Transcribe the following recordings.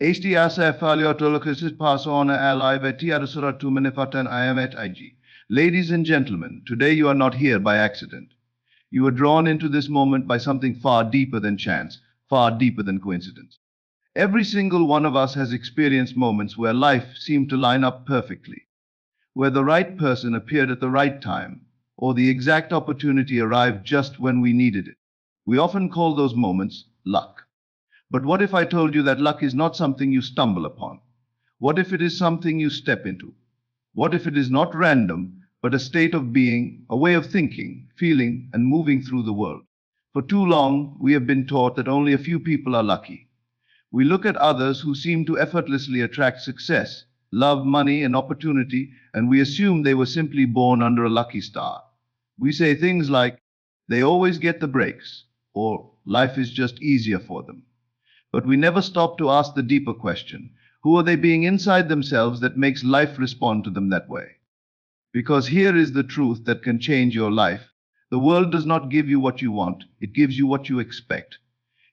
Eesti asefaliotolokis pasona ally vetiarasurat iamet IG. Ladies and gentlemen, today you are not here by accident. You were drawn into this moment by something far deeper than chance, far deeper than coincidence. Every single one of us has experienced moments where life seemed to line up perfectly, where the right person appeared at the right time, or the exact opportunity arrived just when we needed it. We often call those moments luck. But what if I told you that luck is not something you stumble upon? What if it is something you step into? What if it is not random, but a state of being, a way of thinking, feeling, and moving through the world? For too long, we have been taught that only a few people are lucky. We look at others who seem to effortlessly attract success, love, money, and opportunity, and we assume they were simply born under a lucky star. We say things like, they always get the breaks, or life is just easier for them. But we never stop to ask the deeper question, who are they being inside themselves that makes life respond to them that way? Because here is the truth that can change your life. The world does not give you what you want, it gives you what you expect.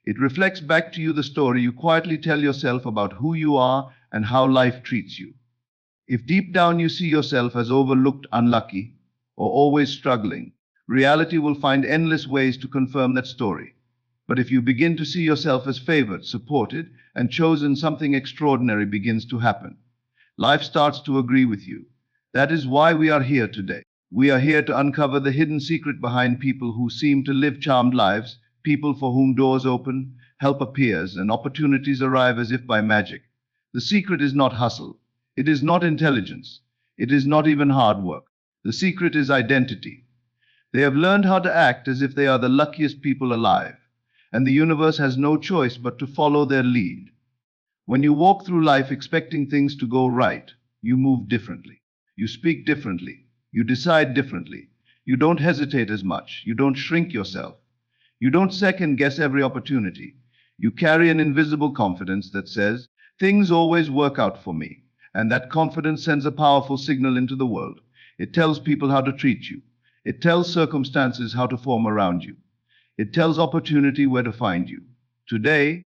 It reflects back to you the story you quietly tell yourself about who you are and how life treats you. If deep down you see yourself as overlooked, unlucky, or always struggling, reality will find endless ways to confirm that story. But if you begin to see yourself as favored, supported, and chosen, something extraordinary begins to happen. Life starts to agree with you. That is why we are here today. We are here to uncover the hidden secret behind people who seem to live charmed lives, people for whom doors open, help appears, and opportunities arrive as if by magic. The secret is not hustle. It is not intelligence. It is not even hard work. The secret is identity. They have learned how to act as if they are the luckiest people alive, and the universe has no choice but to follow their lead. When you walk through life expecting things to go right, you move differently. You speak differently. You decide differently. You don't hesitate as much. You don't shrink yourself. You don't second guess every opportunity. You carry an invisible confidence that says, things always work out for me. And that confidence sends a powerful signal into the world. It tells people how to treat you. It tells circumstances how to form around you. It tells opportunity where to find you. Today,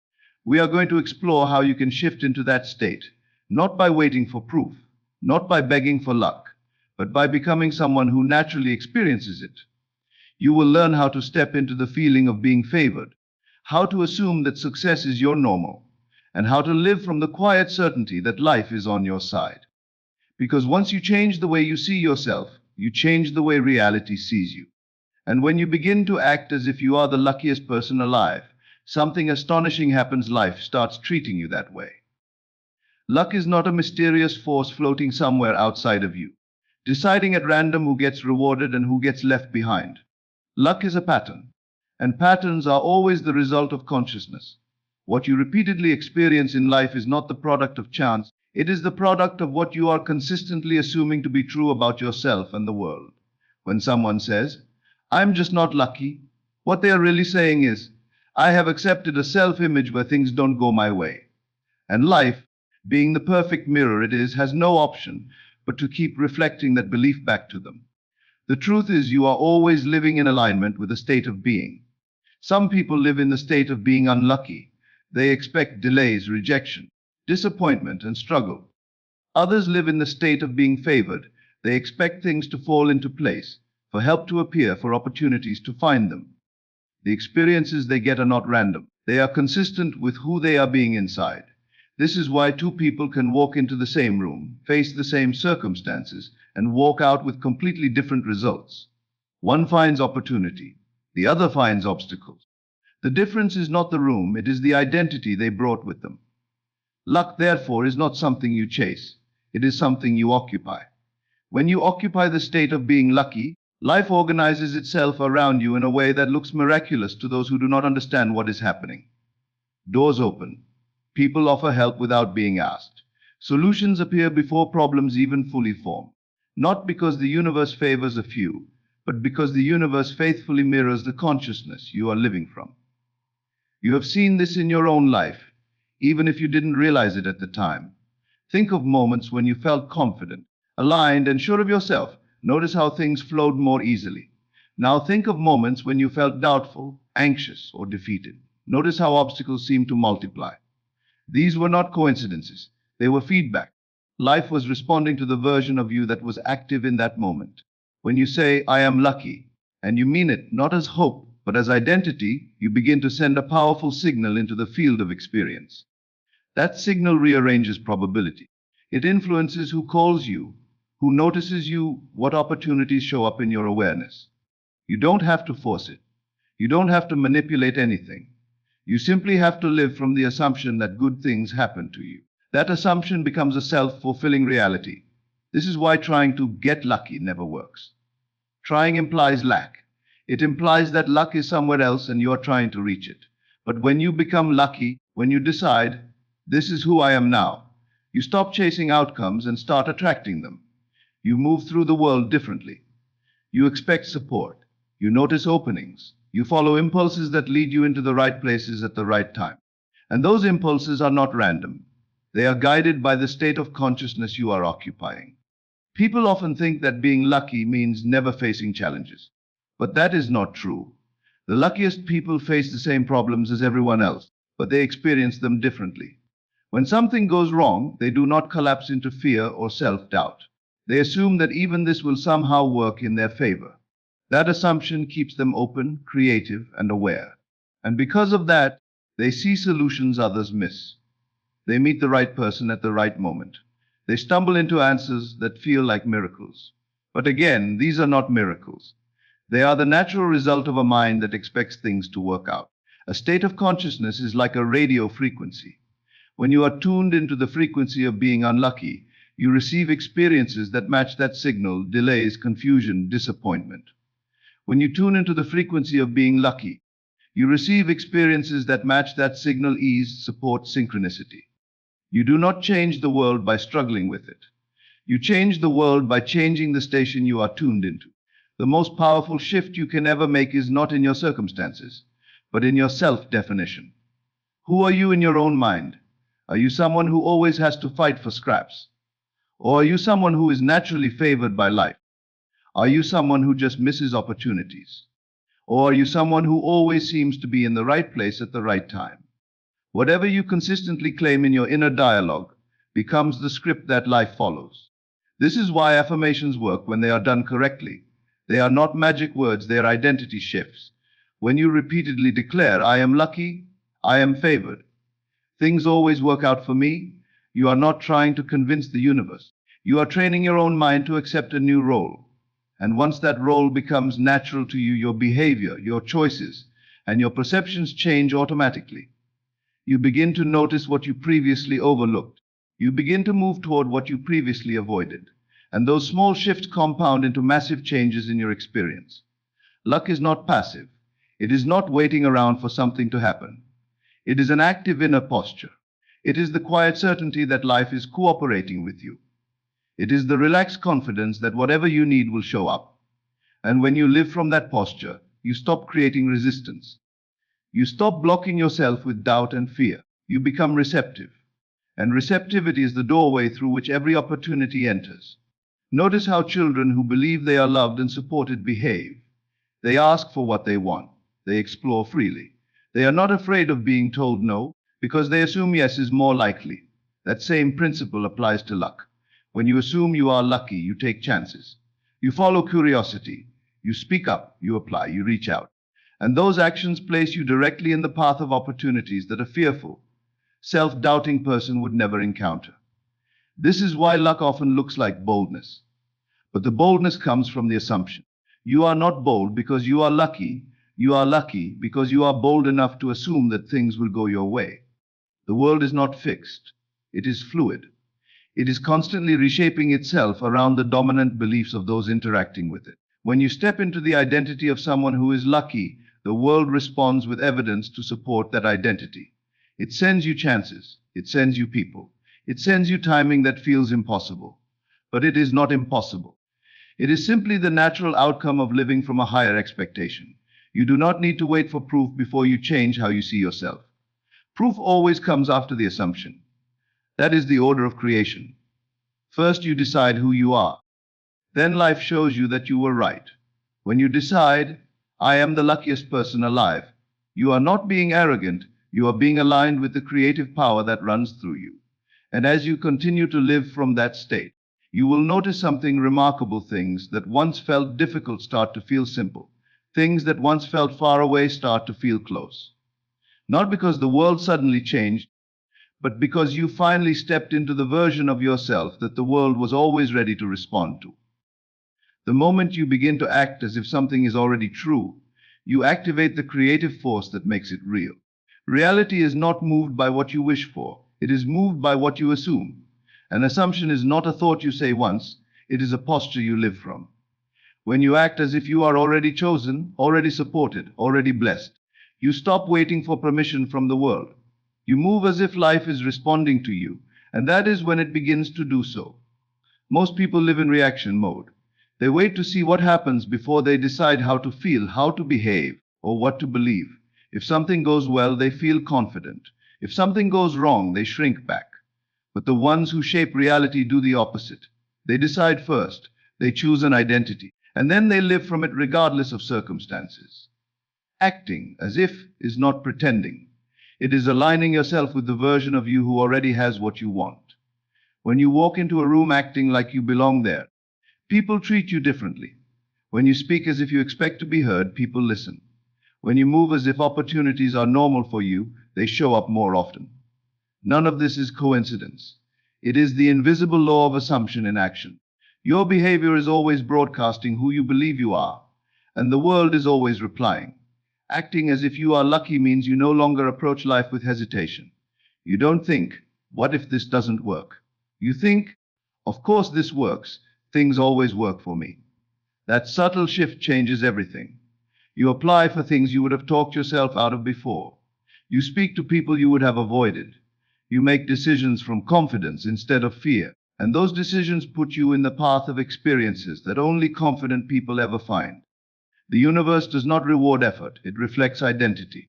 we are going to explore how you can shift into that state, not by waiting for proof, not by begging for luck, but by becoming someone who naturally experiences it. You will learn how to step into the feeling of being favored, how to assume that success is your normal, and how to live from the quiet certainty that life is on your side. Because once you change the way you see yourself, you change the way reality sees you. And when you begin to act as if you are the luckiest person alive, something astonishing happens. Life starts treating you that way. Luck is not a mysterious force floating somewhere outside of you, deciding at random who gets rewarded and who gets left behind. Luck is a pattern, and patterns are always the result of consciousness. What you repeatedly experience in life is not the product of chance, it is the product of what you are consistently assuming to be true about yourself and the world. When someone says, I'm just not lucky, what they are really saying is, I have accepted a self-image where things don't go my way. And life, being the perfect mirror it is, has no option but to keep reflecting that belief back to them. The truth is, you are always living in alignment with a state of being. Some people live in the state of being unlucky. They expect delays, rejection, disappointment, and struggle. Others live in the state of being favored. They expect things to fall into place, for help to appear, for opportunities to find them. The experiences they get are not random. They are consistent with who they are being inside. This is why two people can walk into the same room, face the same circumstances, and walk out with completely different results. One finds opportunity, the other finds obstacles. The difference is not the room, it is the identity they brought with them. Luck, therefore, is not something you chase. It is something you occupy. When you occupy the state of being lucky, life organizes itself around you in a way that looks miraculous to those who do not understand what is happening. Doors open. People offer help without being asked. Solutions appear before problems even fully form. Not because the universe favors a few, but because the universe faithfully mirrors the consciousness you are living from. You have seen this in your own life, even if you didn't realize it at the time. Think of moments when you felt confident, aligned, and sure of yourself. Notice how things flowed more easily. Now think of moments when you felt doubtful, anxious, or defeated. Notice how obstacles seem to multiply. These were not coincidences, they were feedback. Life was responding to the version of you that was active in that moment. When you say, I am lucky, and you mean it not as hope, but as identity, you begin to send a powerful signal into the field of experience. That signal rearranges probability. It influences who calls you, who notices you, what opportunities show up in your awareness. You don't have to force it. You don't have to manipulate anything. You simply have to live from the assumption that good things happen to you. That assumption becomes a self-fulfilling reality. This is why trying to get lucky never works. Trying implies lack. It implies that luck is somewhere else and you are trying to reach it. But when you become lucky, when you decide, this is who I am now, you stop chasing outcomes and start attracting them. You move through the world differently. You expect support. You notice openings. You follow impulses that lead you into the right places at the right time. And those impulses are not random. They are guided by the state of consciousness you are occupying. People often think that being lucky means never facing challenges. But that is not true. The luckiest people face the same problems as everyone else, but they experience them differently. When something goes wrong, they do not collapse into fear or self-doubt. They assume that even this will somehow work in their favor. That assumption keeps them open, creative, and aware. And because of that, they see solutions others miss. They meet the right person at the right moment. They stumble into answers that feel like miracles. But again, these are not miracles. They are the natural result of a mind that expects things to work out. A state of consciousness is like a radio frequency. When you are tuned into the frequency of being unlucky, you receive experiences that match that signal, delays, confusion, disappointment. When you tune into the frequency of being lucky, you receive experiences that match that signal, ease, support, synchronicity. You do not change the world by struggling with it. You change the world by changing the station you are tuned into. The most powerful shift you can ever make is not in your circumstances, but in your self-definition. Who are you in your own mind? Are you someone who always has to fight for scraps? Or are you someone who is naturally favored by life? Are you someone who just misses opportunities? Or are you someone who always seems to be in the right place at the right time? Whatever you consistently claim in your inner dialogue becomes the script that life follows. This is why affirmations work when they are done correctly. They are not magic words, they are identity shifts. When you repeatedly declare, I am lucky, I am favored, things always work out for me, you are not trying to convince the universe. You are training your own mind to accept a new role. And once that role becomes natural to you, your behavior, your choices, and your perceptions change automatically. You begin to notice what you previously overlooked. You begin to move toward what you previously avoided. And those small shifts compound into massive changes in your experience. Luck is not passive. It is not waiting around for something to happen. It is an active inner posture. It is the quiet certainty that life is cooperating with you. It is the relaxed confidence that whatever you need will show up. And when you live from that posture, you stop creating resistance. You stop blocking yourself with doubt and fear. You become receptive. And receptivity is the doorway through which every opportunity enters. Notice how children who believe they are loved and supported behave. They ask for what they want. They explore freely. They are not afraid of being told no, because they assume yes is more likely. That same principle applies to luck. When you assume you are lucky, you take chances. You follow curiosity. You speak up, you apply, you reach out. And those actions place you directly in the path of opportunities that a fearful, self-doubting person would never encounter. This is why luck often looks like boldness. But the boldness comes from the assumption. You are not bold because you are lucky. You are lucky because you are bold enough to assume that things will go your way. The world is not fixed. It is fluid. It is constantly reshaping itself around the dominant beliefs of those interacting with it. When you step into the identity of someone who is lucky, the world responds with evidence to support that identity. It sends you chances. It sends you people. It sends you timing that feels impossible. But it is not impossible. It is simply the natural outcome of living from a higher expectation. You do not need to wait for proof before you change how you see yourself. Proof always comes after the assumption. That is the order of creation. First, you decide who you are. Then life shows you that you were right. When you decide, I am the luckiest person alive, you are not being arrogant, You are being aligned with the creative power that runs through you. And as you continue to live from that state, you will notice something remarkable. Things that once felt difficult start to feel simple. Things that once felt far away start to feel close. Not because the world suddenly changed, but because you finally stepped into the version of yourself that the world was always ready to respond to. The moment you begin to act as if something is already true, you activate the creative force that makes it real. Reality is not moved by what you wish for, it is moved by what you assume. An assumption is not a thought you say once, it is a posture you live from. When you act as if you are already chosen, already supported, already blessed, you stop waiting for permission from the world. You move as if life is responding to you, and that is when it begins to do so. Most people live in reaction mode. They wait to see what happens before they decide how to feel, how to behave, or what to believe. If something goes well, they feel confident. If something goes wrong, they shrink back. But the ones who shape reality do the opposite. They decide first, they choose an identity, and then they live from it regardless of circumstances. Acting as if is not pretending. It is aligning yourself with the version of you who already has what you want. When you walk into a room acting like you belong there, people treat you differently. When you speak as if you expect to be heard, people listen. When you move as if opportunities are normal for you, they show up more often. None of this is coincidence. It is the invisible law of assumption in action. Your behavior is always broadcasting who you believe you are, and the world is always replying. Acting as if you are lucky means you no longer approach life with hesitation. You don't think, what if this doesn't work? You think, of course this works. Things always work for me. That subtle shift changes everything. You apply for things you would have talked yourself out of before. You speak to people you would have avoided. You make decisions from confidence instead of fear, and those decisions put you in the path of experiences that only confident people ever find. The universe does not reward effort, it reflects identity.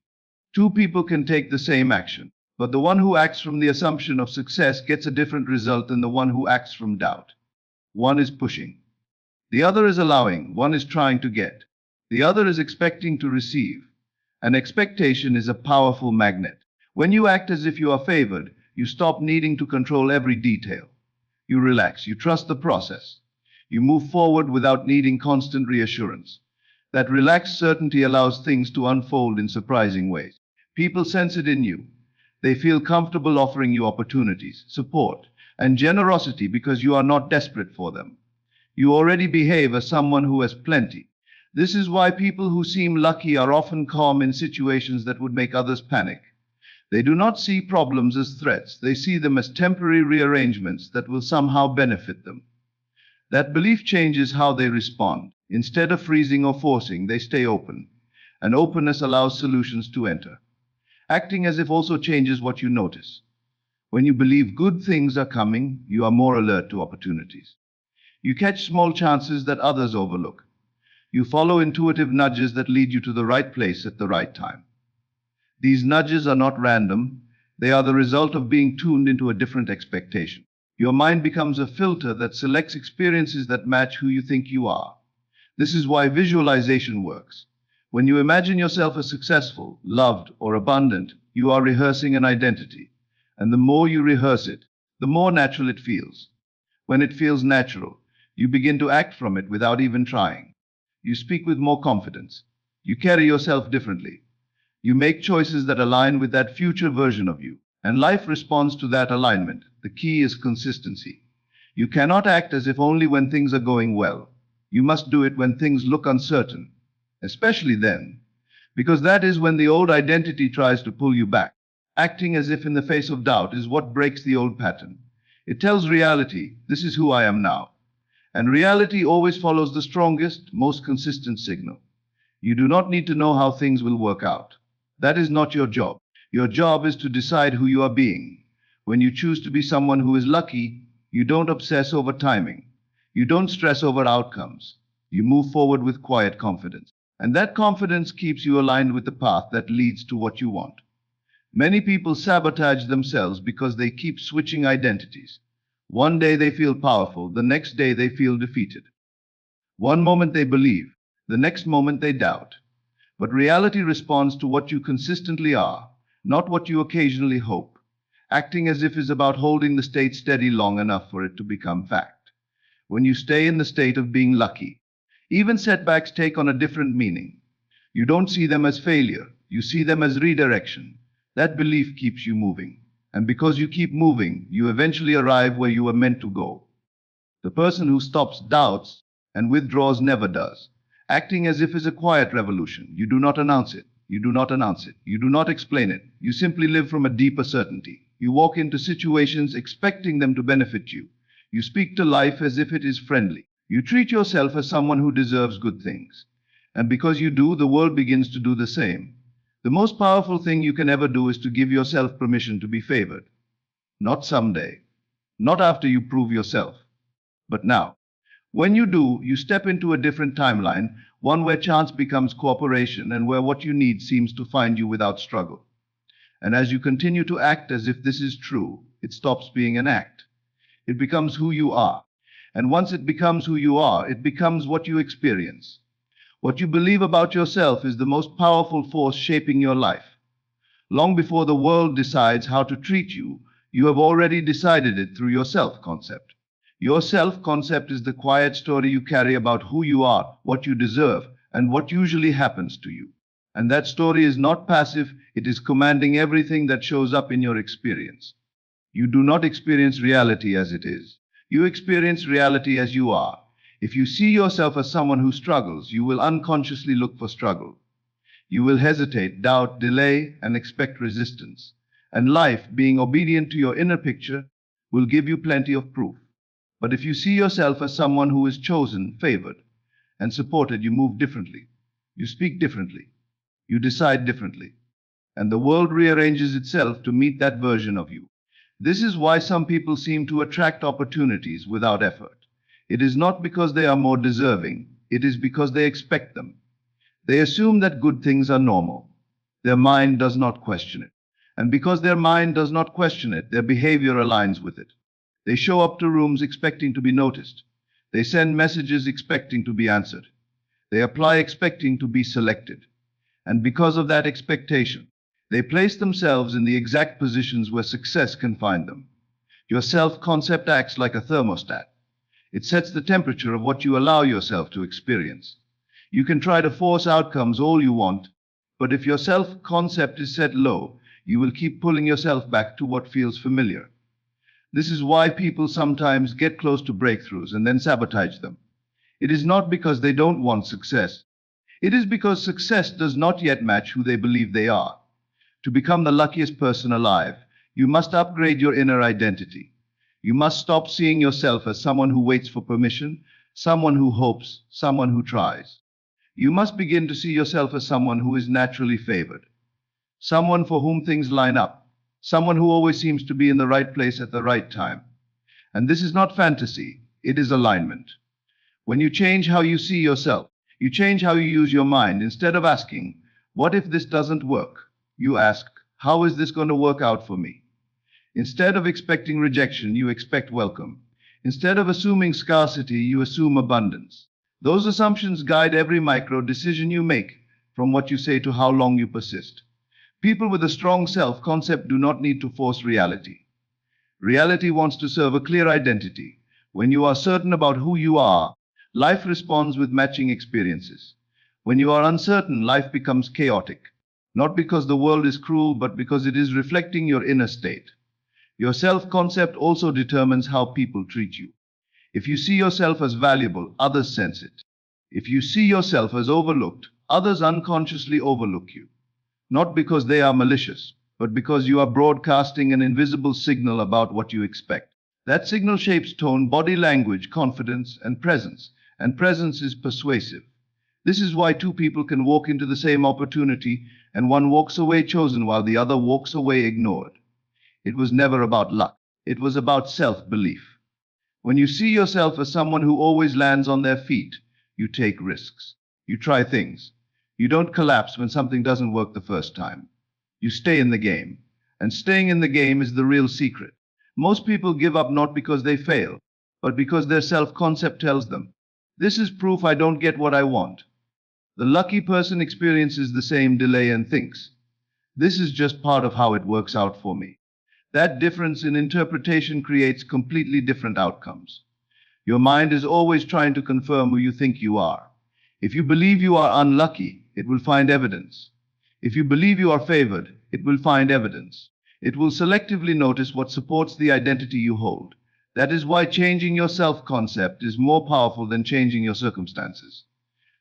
Two people can take the same action, but the one who acts from the assumption of success gets a different result than the one who acts from doubt. One is pushing. The other is allowing. One is trying to get. The other is expecting to receive. An expectation is a powerful magnet. When you act as if you are favored, you stop needing to control every detail. You relax. You trust the process. You move forward without needing constant reassurance. That relaxed certainty allows things to unfold in surprising ways. People sense it in you. They feel comfortable offering you opportunities, support, and generosity because you are not desperate for them. You already behave as someone who has plenty. This is why people who seem lucky are often calm in situations that would make others panic. They do not see problems as threats, they see them as temporary rearrangements that will somehow benefit them. That belief changes how they respond. Instead of freezing or forcing, they stay open. And openness allows solutions to enter. Acting as if also changes what you notice. When you believe good things are coming, you are more alert to opportunities. You catch small chances that others overlook. You follow intuitive nudges that lead you to the right place at the right time. These nudges are not random, they are the result of being tuned into a different expectation. Your mind becomes a filter that selects experiences that match who you think you are. This is why visualization works. When you imagine yourself as successful, loved, or abundant, you are rehearsing an identity. And the more you rehearse it, the more natural it feels. When it feels natural, you begin to act from it without even trying. You speak with more confidence. You carry yourself differently. You make choices that align with that future version of you. And life responds to that alignment. The key is consistency. You cannot act as if only when things are going well. You must do it when things look uncertain, especially then, because that is when the old identity tries to pull you back. Acting as if in the face of doubt is what breaks the old pattern. It tells reality, this is who I am now. And reality always follows the strongest, most consistent signal. You do not need to know how things will work out. That is not your job. Your job is to decide who you are being. When you choose to be someone who is lucky, you don't obsess over timing. You don't stress over outcomes. You move forward with quiet confidence. And that confidence keeps you aligned with the path that leads to what you want. Many people sabotage themselves because they keep switching identities. One day they feel powerful, the next day they feel defeated. One moment they believe, the next moment they doubt. But reality responds to what you consistently are. not what you occasionally hope. Acting as if is about holding the state steady long enough for it to become fact. When you stay in the state of being lucky, even setbacks take on a different meaning. You don't see them as failure, you see them as redirection. That belief keeps you moving. And because you keep moving, you eventually arrive where you were meant to go. The person who stops doubts and withdraws never does. Acting as if is a quiet revolution. You do not announce it. You do not announce it. You do not explain it. You simply live from a deeper certainty. You walk into situations expecting them to benefit you. You speak to life as if it is friendly. You treat yourself as someone who deserves good things. And because you do, the world begins to do the same. The most powerful thing you can ever do is to give yourself permission to be favored. Not someday. Not after you prove yourself. But now. When you do, you step into a different timeline, one where chance becomes cooperation and where what you need seems to find you without struggle. And as you continue to act as if this is true, it stops being an act. It becomes who you are. And once it becomes who you are, it becomes what you experience. What you believe about yourself is the most powerful force shaping your life. Long before the world decides how to treat you, you have already decided it through your self-concept. Your self-concept is the quiet story you carry about who you are, what you deserve, and what usually happens to you. And that story is not passive, it is commanding everything that shows up in your experience. You do not experience reality as it is. You experience reality as you are. If you see yourself as someone who struggles, you will unconsciously look for struggle. You will hesitate, doubt, delay, and expect resistance. And life, being obedient to your inner picture, will give you plenty of proof. But if you see yourself as someone who is chosen, favored, and supported, you move differently. You speak differently. You decide differently. And the world rearranges itself to meet that version of you. This is why some people seem to attract opportunities without effort. It is not because they are more deserving, it is because they expect them. They assume that good things are normal. Their mind does not question it. And because their mind does not question it, their behavior aligns with it. They show up to rooms expecting to be noticed. They send messages expecting to be answered. They apply expecting to be selected. And because of that expectation, they place themselves in the exact positions where success can find them. Your self-concept acts like a thermostat. It sets the temperature of what you allow yourself to experience. You can try to force outcomes all you want, but if your self-concept is set low, you will keep pulling yourself back to what feels familiar. This is why people sometimes get close to breakthroughs and then sabotage them. It is not because they don't want success. It is because success does not yet match who they believe they are. To become the luckiest person alive, you must upgrade your inner identity. You must stop seeing yourself as someone who waits for permission, someone who hopes, someone who tries. You must begin to see yourself as someone who is naturally favored, someone for whom things line up, someone who always seems to be in the right place at the right time. And this is not fantasy, it is alignment. When you change how you see yourself, you change how you use your mind. Instead of asking, what if this doesn't work? You ask, how is this going to work out for me? Instead of expecting rejection, you expect welcome. Instead of assuming scarcity, you assume abundance. Those assumptions guide every micro decision you make, from what you say to how long you persist. People with a strong self-concept do not need to force reality. Reality wants to serve a clear identity. When you are certain about who you are, life responds with matching experiences. When you are uncertain, life becomes chaotic. Not because the world is cruel, but because it is reflecting your inner state. Your self-concept also determines how people treat you. If you see yourself as valuable, others sense it. If you see yourself as overlooked, others unconsciously overlook you. Not because they are malicious, but because you are broadcasting an invisible signal about what you expect. That signal shapes tone, body language, confidence, and presence is persuasive. This is why two people can walk into the same opportunity and one walks away chosen while the other walks away ignored. It was never about luck. It was about self-belief. When you see yourself as someone who always lands on their feet, you take risks. You try things. You don't collapse when something doesn't work the first time. You stay in the game. And staying in the game is the real secret. Most people give up not because they fail, but because their self-concept tells them, this is proof I don't get what I want. The lucky person experiences the same delay and thinks, This is just part of how it works out for me. That difference in interpretation creates completely different outcomes. Your mind is always trying to confirm who you think you are. If you believe you are unlucky, it will find evidence. If you believe you are favored, it will find evidence. It will selectively notice what supports the identity you hold. That is why changing your self concept is more powerful than changing your circumstances.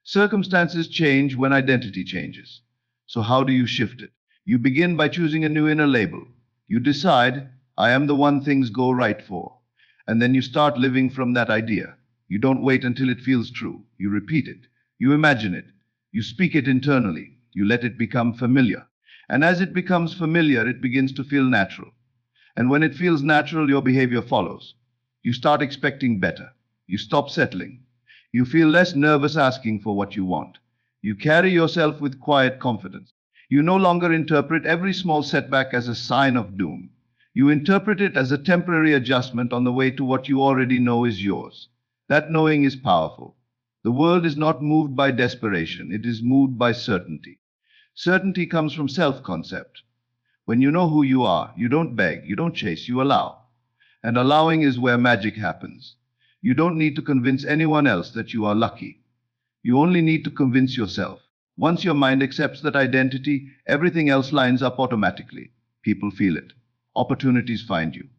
Circumstances change when identity changes. So, how do you shift it? You begin by choosing a new inner label. You decide, I am the one things go right for. And then you start living from that idea. You don't wait until it feels true. You repeat it. You imagine it. You speak it internally. You let it become familiar. And as it becomes familiar, it begins to feel natural. And when it feels natural, your behavior follows. You start expecting better. You stop settling. You feel less nervous asking for what you want. You carry yourself with quiet confidence. You no longer interpret every small setback as a sign of doom. You interpret it as a temporary adjustment on the way to what you already know is yours. That knowing is powerful. The world is not moved by desperation, it is moved by certainty. Certainty comes from self concept. When you know who you are, you don't beg, you don't chase, you allow. And allowing is where magic happens. You don't need to convince anyone else that you are lucky. You only need to convince yourself. Once your mind accepts that identity, everything else lines up automatically. People feel it. Opportunities find you.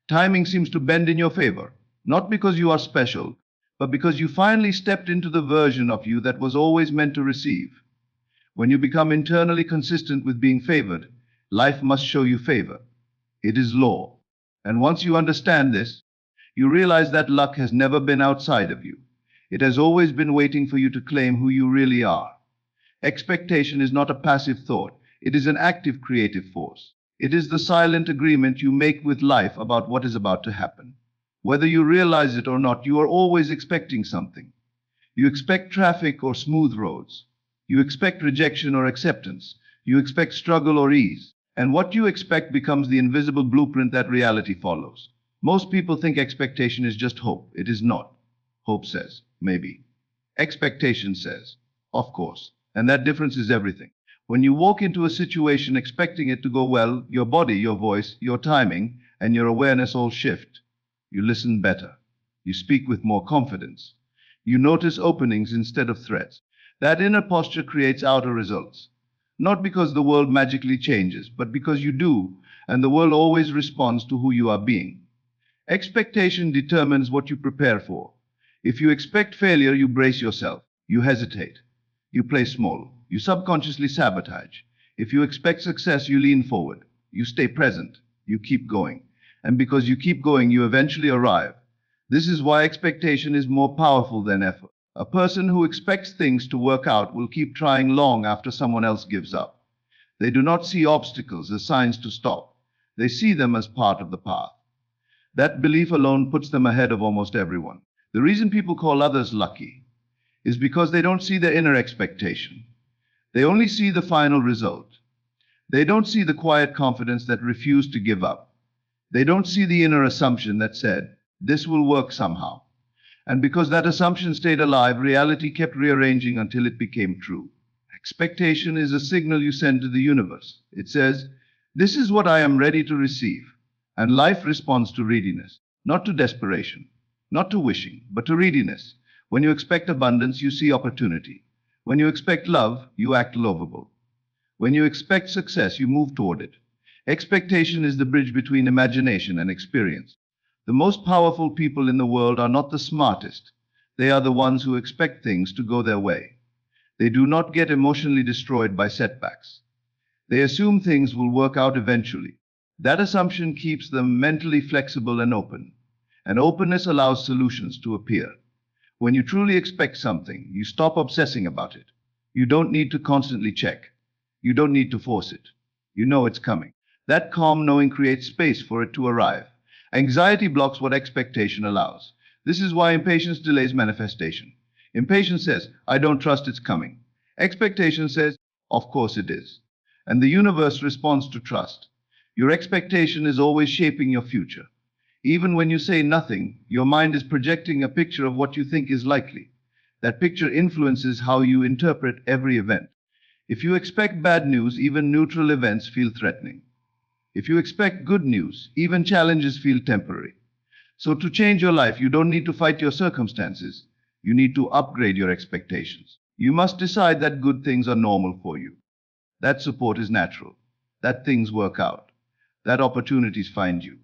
Timing seems to bend in your favor, not because you are special, but because you finally stepped into the version of you that was always meant to receive. When you become internally consistent with being favored, life must show you favor. It is law. And once you understand this, you realize that luck has never been outside of you. It has always been waiting for you to claim who you really are. Expectation is not a passive thought, it is an active creative force. It is the silent agreement you make with life about what is about to happen. Whether you realize it or not, you are always expecting something. You expect traffic or smooth roads. You expect rejection or acceptance. You expect struggle or ease. And what you expect becomes the invisible blueprint that reality follows. Most people think expectation is just hope. It is not. Hope says, maybe. Expectation says, of course. And that difference is everything. When you walk into a situation expecting it to go well, your body, your voice, your timing, and your awareness all shift. You listen better. You speak with more confidence. You notice openings instead of threats. That inner posture creates outer results. Not because the world magically changes, but because you do, and the world always responds to who you are being. Expectation determines what you prepare for. If you expect failure, you brace yourself. You hesitate. You play small. You subconsciously sabotage. If you expect success, you lean forward. You stay present. You keep going. And because you keep going, you eventually arrive. This is why expectation is more powerful than effort. A person who expects things to work out will keep trying long after someone else gives up. They do not see obstacles as signs to stop. They see them as part of the path. That belief alone puts them ahead of almost everyone. The reason people call others lucky is because they don't see their inner expectation. They only see the final result. They don't see the quiet confidence that refused to give up. They don't see the inner assumption that said, this will work somehow. And because that assumption stayed alive, reality kept rearranging until it became true. Expectation is a signal you send to the universe. It says, this is what I am ready to receive. And life responds to readiness, not to desperation, not to wishing, but to readiness. When you expect abundance, you see opportunity. When you expect love, you act lovable. When you expect success, you move toward it. Expectation is the bridge between imagination and experience. The most powerful people in the world are not the smartest. They are the ones who expect things to go their way. They do not get emotionally destroyed by setbacks. They assume things will work out eventually. That assumption keeps them mentally flexible and open. And openness allows solutions to appear. When you truly expect something, you stop obsessing about it. You don't need to constantly check. You don't need to force it. You know it's coming. That calm knowing creates space for it to arrive. Anxiety blocks what expectation allows. This is why impatience delays manifestation. Impatience says, I don't trust it's coming. Expectation says, of course it is. And the universe responds to trust. Your expectation is always shaping your future. Even when you say nothing, your mind is projecting a picture of what you think is likely. That picture influences how you interpret every event. If you expect bad news, even neutral events feel threatening. If you expect good news, even challenges feel temporary. So, to change your life, you don't need to fight your circumstances. You need to upgrade your expectations. You must decide that good things are normal for you, that support is natural, that things work out, that opportunities find you.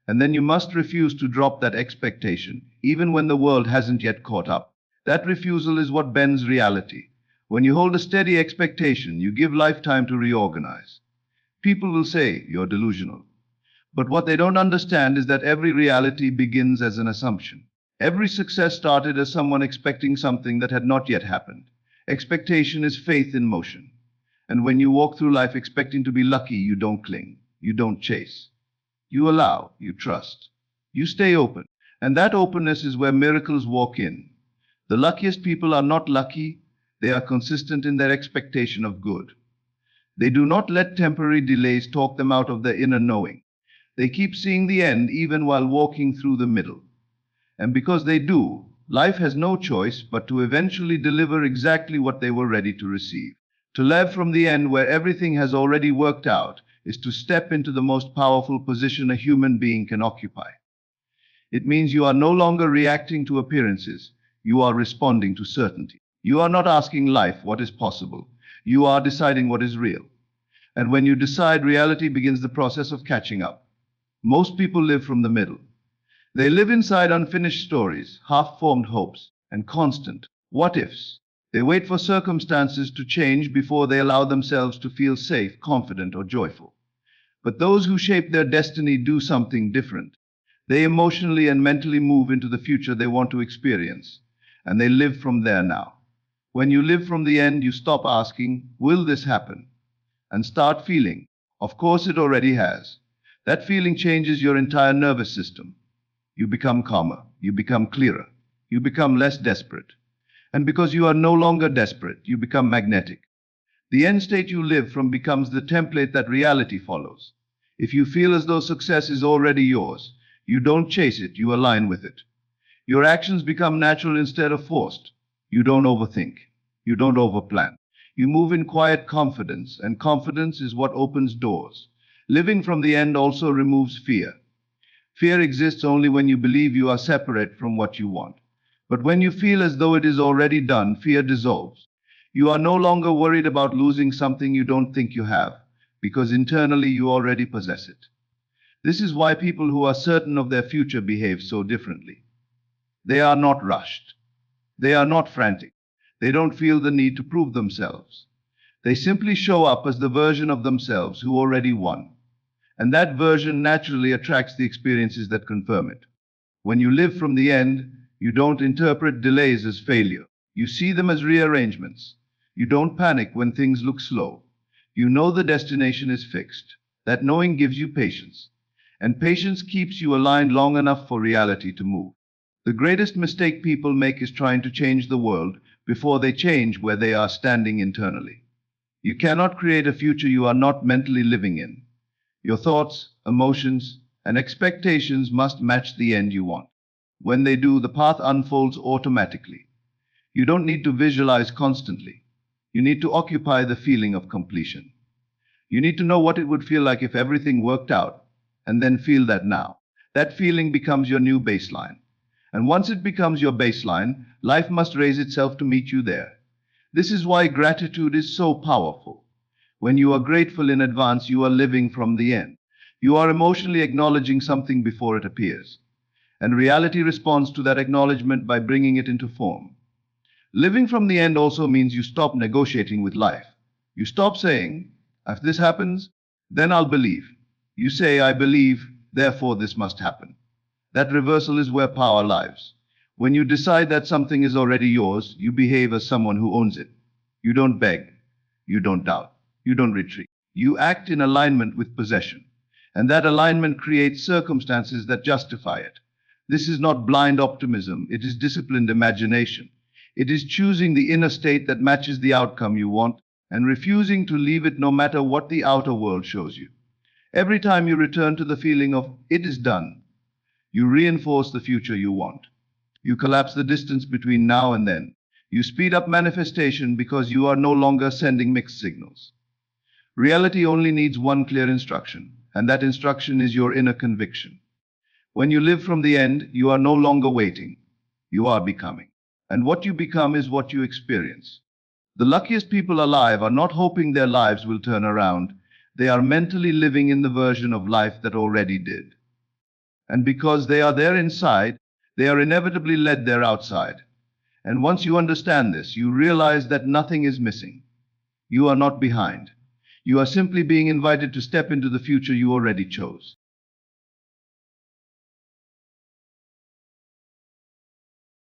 And then you must refuse to drop that expectation, even when the world hasn't yet caught up. That refusal is what bends reality. When you hold a steady expectation, you give life time to reorganize. People will say you're delusional. But what they don't understand is that every reality begins as an assumption. Every success started as someone expecting something that had not yet happened. Expectation is faith in motion. And when you walk through life expecting to be lucky, you don't cling, you don't chase. You allow, you trust, you stay open. And that openness is where miracles walk in. The luckiest people are not lucky, they are consistent in their expectation of good. They do not let temporary delays talk them out of their inner knowing. They keep seeing the end even while walking through the middle. And because they do, life has no choice but to eventually deliver exactly what they were ready to receive. To live from the end where everything has already worked out is to step into the most powerful position a human being can occupy. It means you are no longer reacting to appearances, you are responding to certainty. You are not asking life what is possible, you are deciding what is real. And when you decide, reality begins the process of catching up. Most people live from the middle. They live inside unfinished stories, half-formed hopes, and constant what ifs. They wait for circumstances to change before they allow themselves to feel safe, confident, or joyful. But those who shape their destiny do something different. They emotionally and mentally move into the future they want to experience, and they live from there now. When you live from the end, you stop asking, will this happen? And start feeling, of course it already has. That feeling changes your entire nervous system. You become calmer, you become clearer, you become less desperate. And because you are no longer desperate, you become magnetic. The end state you live from becomes the template that reality follows. If you feel as though success is already yours, you don't chase it, you align with it. Your actions become natural instead of forced. You don't overthink. You don't overplan. You move in quiet confidence, and confidence is what opens doors. Living from the end also removes fear. Fear exists only when you believe you are separate from what you want. But when you feel as though it is already done, fear dissolves. You are no longer worried about losing something you don't think you have, because internally you already possess it. This is why people who are certain of their future behave so differently. They are not rushed. They are not frantic. They don't feel the need to prove themselves. They simply show up as the version of themselves who already won. And that version naturally attracts the experiences that confirm it. When you live from the end, you don't interpret delays as failure. You see them as rearrangements. You don't panic when things look slow. You know the destination is fixed. That knowing gives you patience. And patience keeps you aligned long enough for reality to move. The greatest mistake people make is trying to change the world before they change where they are standing internally. You cannot create a future you are not mentally living in. Your thoughts, emotions, and expectations must match the end you want. When they do, the path unfolds automatically. You don't need to visualize constantly. You need to occupy the feeling of completion. You need to know what it would feel like if everything worked out, and then feel that now. That feeling becomes your new baseline. And once it becomes your baseline, life must raise itself to meet you there. This is why gratitude is so powerful. When you are grateful in advance, you are living from the end. You are emotionally acknowledging something before it appears. And reality responds to that acknowledgement by bringing it into form. Living from the end also means you stop negotiating with life. You stop saying, if this happens, then I'll believe. You say, I believe, therefore this must happen. That reversal is where power lies. When you decide that something is already yours, you behave as someone who owns it. You don't beg. You don't doubt. You don't retreat. You act in alignment with possession. And that alignment creates circumstances that justify it. This is not blind optimism, it is disciplined imagination. It is choosing the inner state that matches the outcome you want and refusing to leave it no matter what the outer world shows you. Every time you return to the feeling of it is done, you reinforce the future you want. You collapse the distance between now and then. You speed up manifestation because you are no longer sending mixed signals. Reality only needs one clear instruction, and that instruction is your inner conviction. When you live from the end, you are no longer waiting. You are becoming. And what you become is what you experience. The luckiest people alive are not hoping their lives will turn around. They are mentally living in the version of life that already did. And because they are there inside, they are inevitably led there outside. And once you understand this, you realize that nothing is missing. You are not behind. You are simply being invited to step into the future you already chose.